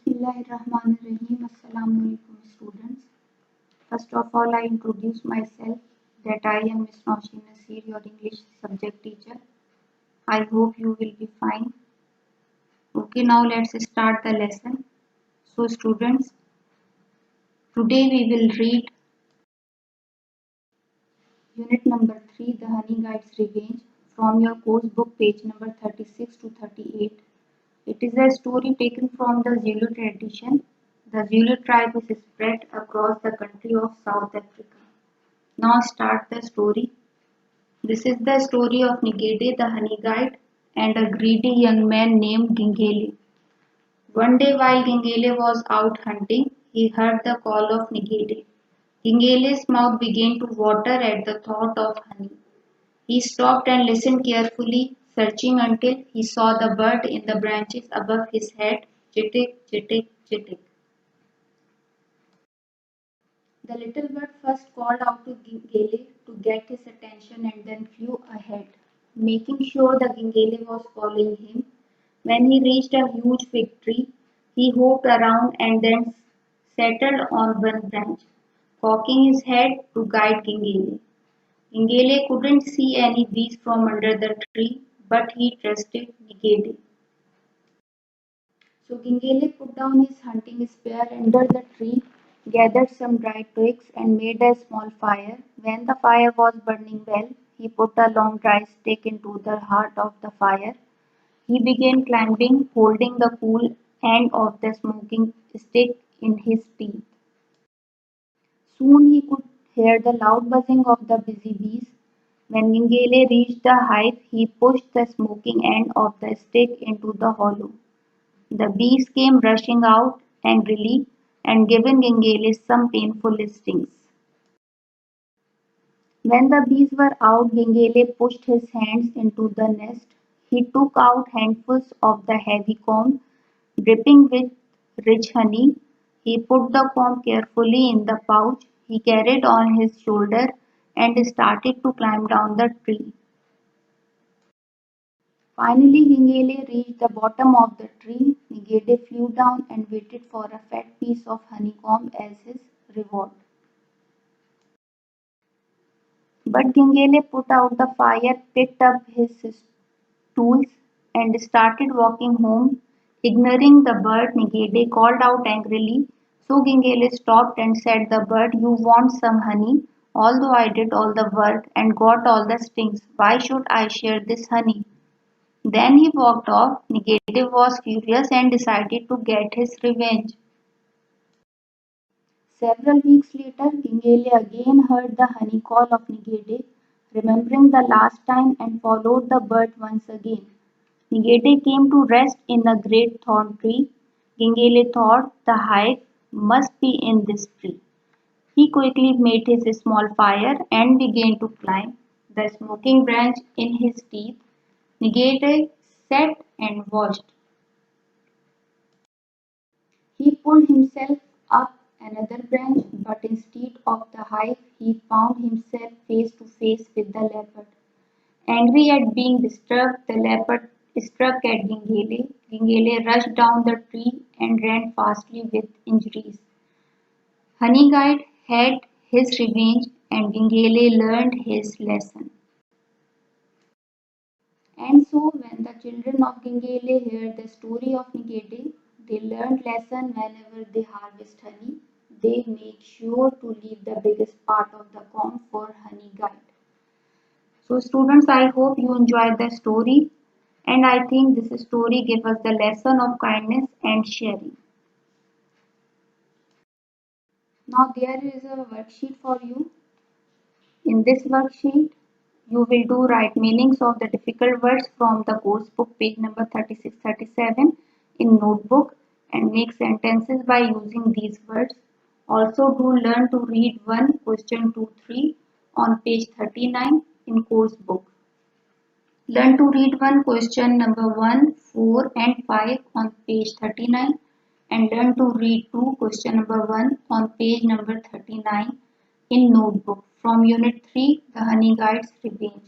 Bismillahirrahmanirrahim. Assalamu alaikum students. First of all, I introduce myself that I am Miss Nosheen Nasir, your English subject teacher. I hope you will be fine. Okay, now let's start the lesson. So students, today we will read unit number 3, The Honey Guide's Revenge, from your course book page number 36 to 38. It is a story taken from the Zulu tradition. The Zulu tribe is spread across the country of South Africa. Now start the story. This is the story of Ngede the honey guide and a greedy young man named Gingele. One day while Gingele was out hunting, he heard the call of Ngede. Gingele's mouth began to water at the thought of honey. He stopped and listened carefully, searching until he saw the bird in the branches above his head, chittick, chittick, chittick. The little bird first called out to Gingele to get his attention and then flew ahead, making sure the Gingele was following him. When he reached a huge fig tree, he hopped around and then settled on one branch, cocking his head to guide Gingele. Gingele couldn't see any bees from under the tree, but he trusted Ngede. So Gingele put down his hunting spear under the tree, gathered some dry twigs, and made a small fire. When the fire was burning well, he put a long dry stick into the heart of the fire. He began climbing, holding the cool end of the smoking stick in his teeth. Soon he could hear the loud buzzing of the busy bees. When Gingele reached the hive, he pushed the smoking end of the stick into the hollow. The bees came rushing out angrily and giving Gingele some painful stings. When the bees were out, Gingele pushed his hands into the nest. He took out handfuls of the heavy comb, dripping with rich honey. He put the comb carefully in the pouch he carried on his shoulder and started to climb down the tree. Finally, Gingele reached the bottom of the tree. Ngede flew down and waited for a fat piece of honeycomb as his reward. But Gingele put out the fire, picked up his tools, and started walking home. Ignoring the bird, Ngede called out angrily. So Gingele stopped and said, "The bird, you want some honey? Although I did all the work and got all the stings, why should I share this honey?" Then he walked off. Ngede was furious and decided to get his revenge. Several weeks later, Gingele again heard the honey call of Ngede, remembering the last time, and followed the bird once again. Ngede came to rest in a great thorn tree. Gingele thought the hive must be in this tree. He quickly made his small fire and began to climb, the smoking branch in his teeth. Ngede sat and watched. He pulled himself up another branch, but instead of the hive, he found himself face to face with the leopard. Angry at being disturbed, the leopard struck at Gingele. Gingele rushed down the tree and ran fastly with injuries. Honey Guide had his revenge and Gingele learned his lesson. And so when the children of Gingele heard the story of Ngede, they learned lesson whenever they harvest honey. They make sure to leave the biggest part of the comb for Honey Guide. So students, I hope you enjoyed the story, and I think this story gave us the lesson of kindness and sharing. Now there is a worksheet for you. In this worksheet, you will do write meanings of the difficult words from the course book page number 36-37 in notebook and make sentences by using these words. Also do learn to read one question 2-3 on page 39 in course book. Learn to read one question number 1, 4 and 5 on page 39 and learn to read two question number 1 on page number 39 in notebook from unit 3 The Honey Guide's Revenge.